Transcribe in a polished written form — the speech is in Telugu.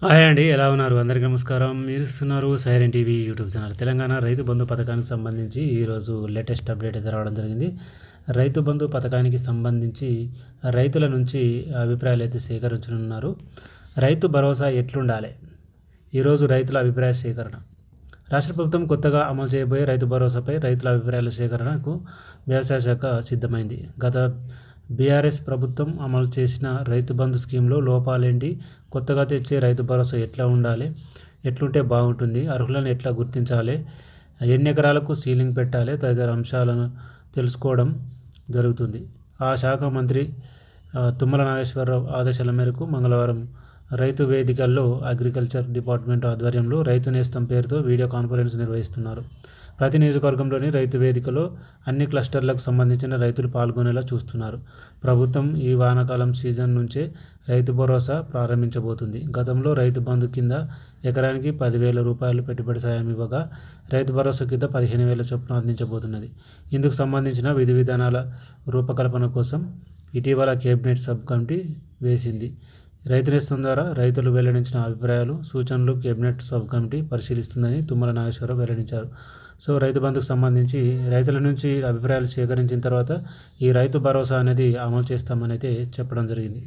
హాయ్ అండి, ఎలా ఉన్నారు? అందరికీ నమస్కారం. మీరు ఇస్తున్నారు siren TV YouTube channel. Telangana Rythu Bandhu పథకానికి సంబంధించి ఈరోజు లేటెస్ట్ అప్డేట్ అయితే రావడం జరిగింది. రైతు బంధు పథకానికి సంబంధించి రైతుల నుంచి అభిప్రాయాలు అయితే సేకరించనున్నారు. రైతు భరోసా ఎట్లుండాలి? ఈరోజు రైతుల అభిప్రాయ సేకరణ. రాష్ట్ర ప్రభుత్వం కొత్తగా అమలు చేయబోయే రైతు భరోసాపై రైతుల అభిప్రాయాల సేకరణకు వ్యవసాయ శాఖ సిద్ధమైంది. గత బీఆర్ఎస్ ప్రభుత్వం అమలు చేసిన రైతు బంధు స్కీమ్లో లోపాలేంటి, కొత్తగా తెచ్చే రైతు భరోసా ఎట్లా ఉండాలి, ఎట్లుంటే బాగుంటుంది, అర్హులను ఎట్లా గుర్తించాలి, ఎన్ని ఎకరాలకు సీలింగ్ పెట్టాలి తదితర అంశాలను తెలుసుకోవడం జరుగుతుంది. ఆ శాఖ మంత్రి తుమ్మల నాగేశ్వరరావు ఆదేశాల మేరకు మంగళవారం రైతు వేదికల్లో అగ్రికల్చర్ డిపార్ట్మెంట్ ఆధ్వర్యంలో రైతు నేస్తం పేరుతో వీడియో కాన్ఫరెన్స్ నిర్వహిస్తున్నారు. ప్రతి నియోజకవర్గంలోని రైతు వేదికలో అన్ని క్లస్టర్లకు సంబంధించిన రైతులు పాల్గొనేలా చూస్తున్నారు. ప్రభుత్వం ఈ వానాకాలం సీజన్ నుంచే రైతు భరోసా ప్రారంభించబోతుంది. గతంలో రైతు బంధు కింద ఎకరానికి 10,000 రూపాయలు పెట్టుబడి సాయం ఇవ్వగా రైతు భరోసా కింద 15,000 చొప్పున అందించబోతున్నది. ఇందుకు సంబంధించిన విధి విధానాల రూపకల్పన కోసం ఇటీవల కేబినెట్ సబ్ కమిటీ వేసింది. రైతు నేస్తం ద్వారా రైతులు వెల్లడించిన అభిప్రాయాలు, సూచనలు కేబినెట్ సబ్ కమిటీ పరిశీలిస్తుందని తుమ్మల నాగేశ్వరరావు వెల్లడించారు. సో రైతు బంధుకు సంబంధించి రైతుల నుంచి అభిప్రాయాలు సేకరించిన తర్వాత ఈ రైతు భరోసా అనేది అమలు చేస్తామని అయితే చెప్పడం జరిగింది.